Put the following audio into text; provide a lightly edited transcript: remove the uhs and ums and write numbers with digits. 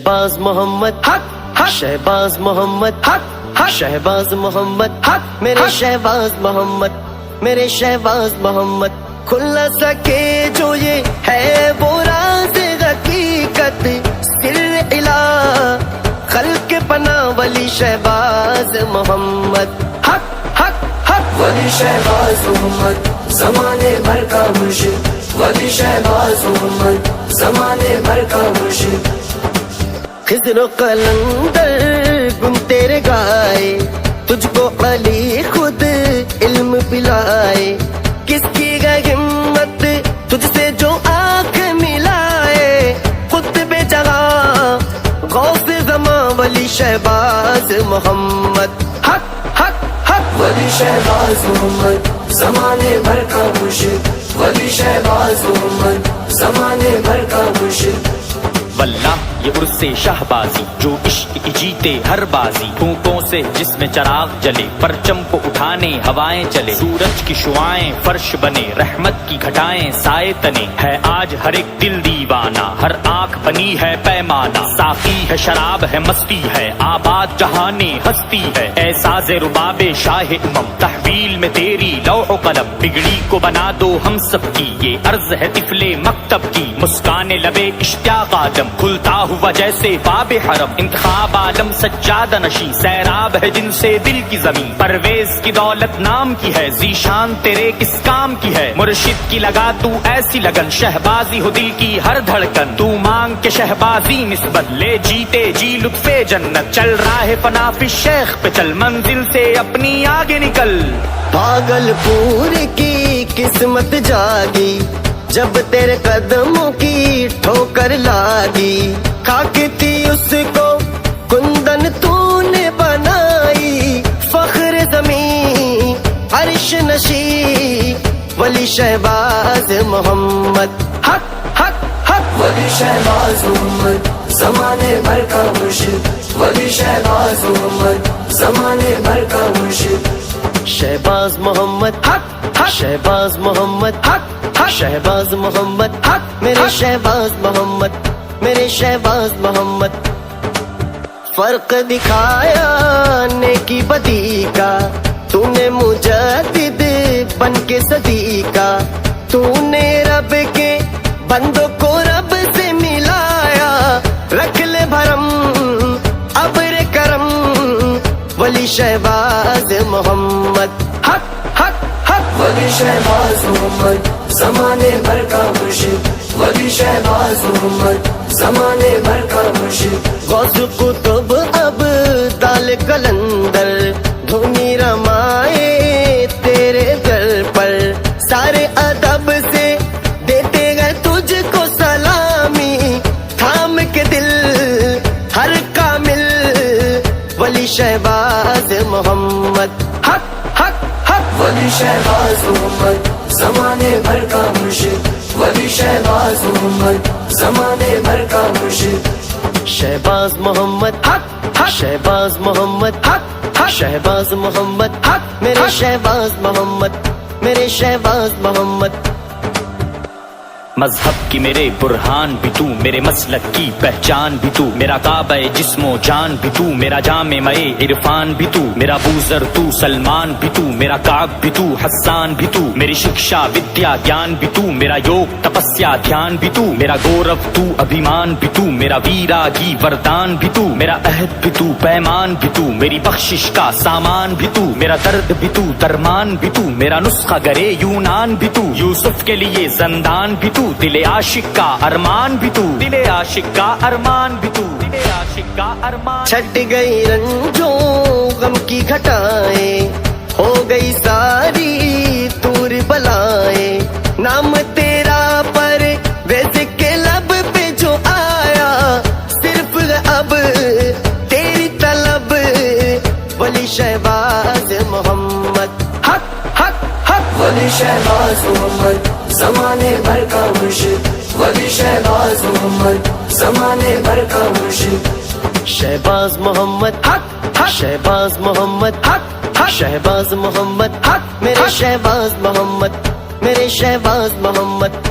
शहबाज मोहम्मद हक, शहबाज मोहम्मद हक, शहबाज मोहम्मद हक, मेरे शहबाज मोहम्मद, मेरे शहबाज मोहम्मद। खुल न सके जो ये है वो राज़ हकीकत, सिर इला खल्क पना वली शहबाज मोहम्मद हक हक हक। वली शहबाज मोहम्मद ज़माने भर का मुर्शिद, वली शहबाज मोहम्मद ज़माने भर का मुर्शिद। खिज़्र कलंदर गुन तेरे गाए, तुझको अली खुद इल्म पिलाए। किसकी है हिम्मत तुझसे जो आँख मिलाए, खुद बेजगह गौस ज़मां वली शहबाज मोहम्मद हक हक हक। वली शहबाज मोहम्मद ज़माने भर का मुर्शिद, वली शहबाज मोहम्मद ज़माने भर का मुर्शिद। वल्लाह ये उर्से शाहबाजी जो इश्क की जीते हर बाजी, फूकों से जिसमें चराग जले, परचम को उठाने हवाएं चले। सूरज की शुआएं फर्श बने, रहमत की घटाएं साए तने। है आज हर एक दिल दीवाना, हर आंख बनी है पैमाना। साकी है शराब है मस्ती है, आबाद जहाने हस्ती है। एहसास रुबाबे शाह उमम, तहवील में तेरी लौह कलम। बिगड़ी को बना दो हम सब की, ये अर्ज है तिफले मकतब की। मुस्काने लबे इश्तियाक आदम, खुलता हुआ जैसे बाबे हरम। इंतखाब आलम सज्जादा नशी, सैराब है जिनसे दिल की जमीन। परवेज की दौलत नाम की है, जीशान तेरे किस काम की है। मुर्शिद की लगा तू ऐसी लगन, शहबाजी हो दिल की हर धड़कन। तू मांग के शहबाजी निस्बत, ले जीते जी लुत्फे जन्नत। चल राह फनाफी शेख पे चल, मंजिल से अपनी आगे निकल। भागलपुर की किस्मत जागी, जब तेरे कदमों की ठोकर लागी। खाक थी उसको कुंदन तूने बनाई, फख्र ज़मीं अर्श नशी वली शहबाज मोहम्मद हक हक हक। वली शहबाज मोहम्मद ज़माने भर का मुर्शिद, वली शहबाज मोहम्मद ज़माने भर का मुर्शिद। शहबाज मोहम्मद हक, शहबाज मोहम्मद हक, शहबाज मोहम्मद हक, मेरे शहबाज मोहम्मद, मेरे शहबाज मोहम्मद। फर्क दिखाया नेकी बदी का, तूने मुजद्दिद बन के सदी का। तूने रब के बंदों को रब से मिलाया, रख ले भरम अब्र करम वली शहबाज मोहम्मद हक हक हक। वली शहबाज मोहम्मद ज़माने भर का मुर्शिद, वली शहबाज मोहम्मद ज़माने भर का मुर्शिद। गौस कुतुब अब दाल कलंदर, धुनी रमाए तेरे दर पर। सारे अदब से देते गए तुझको सलामी, थाम के दिल हर कामिल वली शहबाज मोहम्मद हक हक हक। वली शहबाज मोहम्मद ज़माने भर का मुर्शिद, वली शहबाज मोहम्मद ज़माने भर का मुर्शिद। शहबाज मोहम्मद हक, शहबाज मोहम्मद हक, शहबाज मोहम्मद हक, मेरे शहबाज मोहम्मद, मेरे शहबाज मोहम्मद। मजहब की मेरे बुरहान भी तू, मेरे मसलक की पहचान भी तू। मेरा काबा जिस्मो जान भी तू, मेरा जामे मए इरफान भी तू। मेरा बूजर तू, सलमान भी तू, मेरा काब भी तू, हस्सान भी तू। मेरी शिक्षा विद्या ज्ञान भी तू, मेरा योग तपस्या ध्यान भी तू। मेरा गौरव तू, अभिमान भी तू, मेरा वीरागी वरदान भी तू। मेरा अहद भी तू, पैमान भी तू, मेरी बख्शिश का सामान भी तू। मेरा दर्द भी तू, दरमान भी तू, मेरा नुस्खा गरे यूनान भी तू। यूसुफ के लिए जंदान भी तू, दिले आशिक का अरमान भी तू। दिले आशिक का अरमान भी तू, दिले आशिक का अरमान। छट गई रंजों गम की घटाएं, हो गई सारी दूर बलाएं। नाम तेरा पर वैसे के लब पे जो आया, सिर्फ अब तेरी तलब वली शहबाज मोहम्मद हक हक हक। वली शहबाज मोहम्मद ज़माने भर का मुर्शिद, वली शहबाज मोहम्मद ज़माने भर का मुर्शिद। शहबाज मोहम्मद हक, शहबाज मोहम्मद हक, शहबाज मोहम्मद हक, मेरे शहबाज मोहम्मद, मेरे शहबाज मोहम्मद।